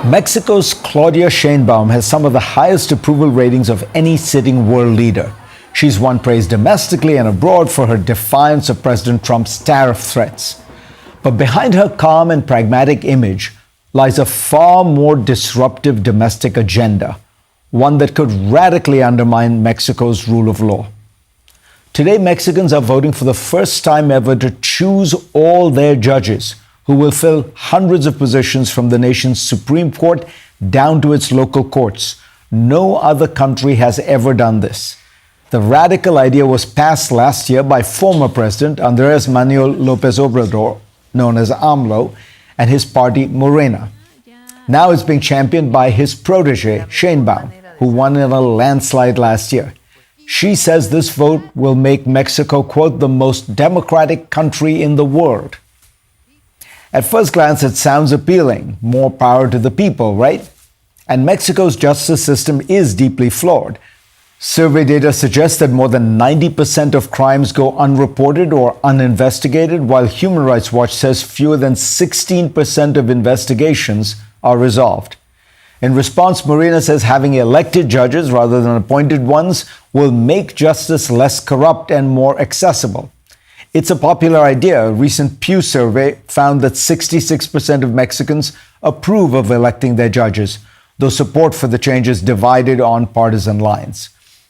Mexico's Claudia Sheinbaum has some of the highest approval ratings of any sitting world leader. She's won praise domestically and abroad for her defiance of President Trump's tariff threats. But behind her calm and pragmatic image lies a far more disruptive domestic agenda, one that could radically undermine Mexico's rule of law. Today, Mexicans are voting for the first time ever to choose all their judges, who will fill hundreds of positions from the nation's Supreme Court down to its local courts. No other country has ever done this. The radical idea was passed last year by former President Andrés Manuel López Obrador, known as Amdlo, and his party Morena. Now it's being championed by his protege, Sheinbaum, who won in a landslide last year. She says this vote will make Mexico, quote, the most democratic country in the world. At first glance, it sounds appealing. More power to the people, right? And Mexico's justice system is deeply flawed. Survey data suggests that more than 90% of crimes go unreported or uninvestigated, while Human Rights Watch says fewer than 16% of investigations are resolved. In response, Morena says having elected judges rather than appointed ones will make justice less corrupt and more accessible. It's a popular idea. A recent Pew survey found that 66% of Mexicans approve of electing their judges, though support for the change is divided on partisan lines.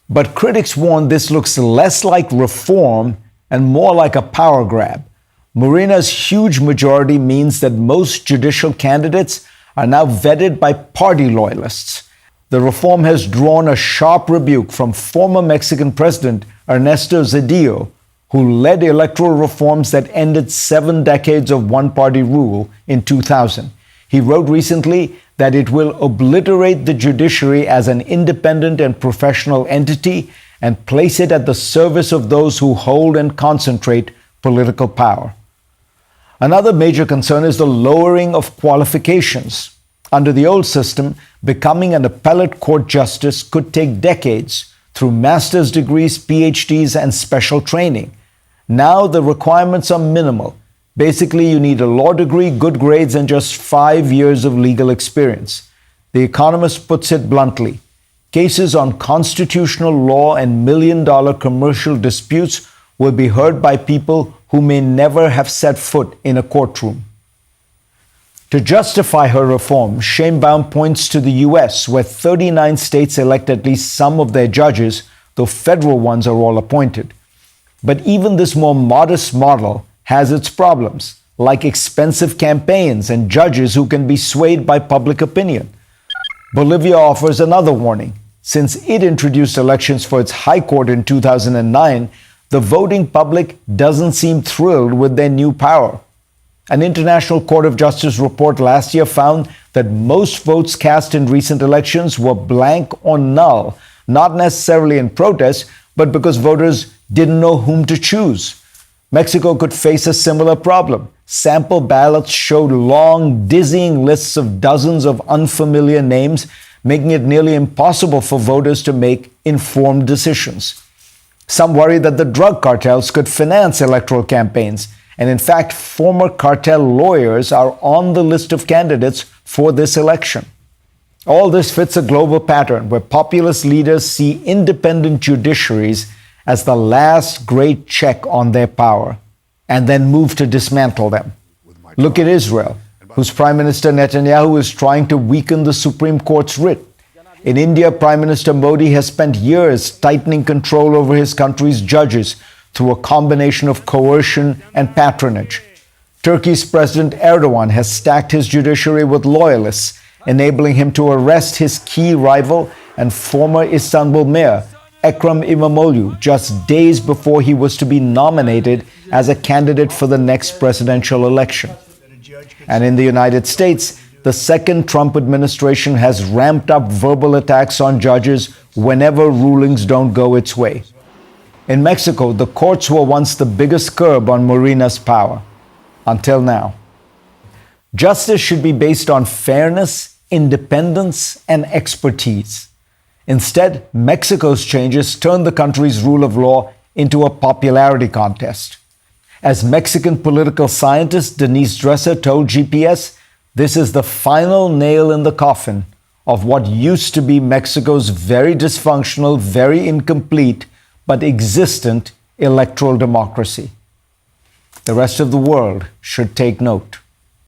But critics warn this looks less like reform and more like a power grab. Morena's huge majority means that most judicial candidates are now vetted by party loyalists. The reform has drawn a sharp rebuke from former Mexican President Ernesto Zedillo, who led electoral reforms that ended 7 decades of one-party rule in 2000. He wrote recently that it will obliterate the judiciary as an independent and professional entity and place it at the service of those who hold and concentrate political power. Another major concern is the lowering of qualifications. Under the old system, becoming an appellate court justice could take decades through master's degrees, PhDs, and special training. Now the requirements are minimal. Basically, you need a law degree, good grades, and just 5 years of legal experience. The Economist puts it bluntly: cases on constitutional law and million-dollar commercial disputes will be heard by people who may never have set foot in a courtroom. To justify her reform, Sheinbaum points to the US, where 39 states elect at least some of their judges, though federal ones are all appointed. But even this more modest model has its problems, like expensive campaigns and judges who can be swayed by public opinion. Bolivia offers another warning. Since it introduced elections for its high court in 2009, the voting public doesn't seem thrilled with their new power. An International Court of Justice report last year found that most votes cast in recent elections were blank or null, not necessarily in protest, but because voters didn't know whom to choose. Mexico could face a similar problem. Sample ballots showed long, dizzying lists of dozens of unfamiliar names, making it nearly impossible for voters to make informed decisions. Some worry that the drug cartels could finance electoral campaigns, and in fact, former cartel lawyers are on the list of candidates for this election. All this fits a global pattern where populist leaders see independent judiciaries as the last great check on their power, and then move to dismantle them. Look at Israel, whose Prime Minister Netanyahu is trying to weaken the Supreme Court's writ. In India, Prime Minister Modi has spent years tightening control over his country's judges through a combination of coercion and patronage. Turkey's President Erdogan has stacked his judiciary with loyalists, enabling him to arrest his key rival and former Istanbul mayor, Ekrem İmamoğlu, just days before he was to be nominated as a candidate for the next presidential election. And in the United States, the second Trump administration has ramped up verbal attacks on judges whenever rulings don't go its way. In Mexico, the courts were once the biggest curb on Morena's power, until now. Justice should be based on fairness, independence, and expertise. Instead, Mexico's changes turned the country's rule of law into a popularity contest. As Mexican political scientist Denise Dresser told GPS, This is the final nail in the coffin of what used to be Mexico's very dysfunctional, very incomplete, but existent electoral democracy. The rest of the world should take note.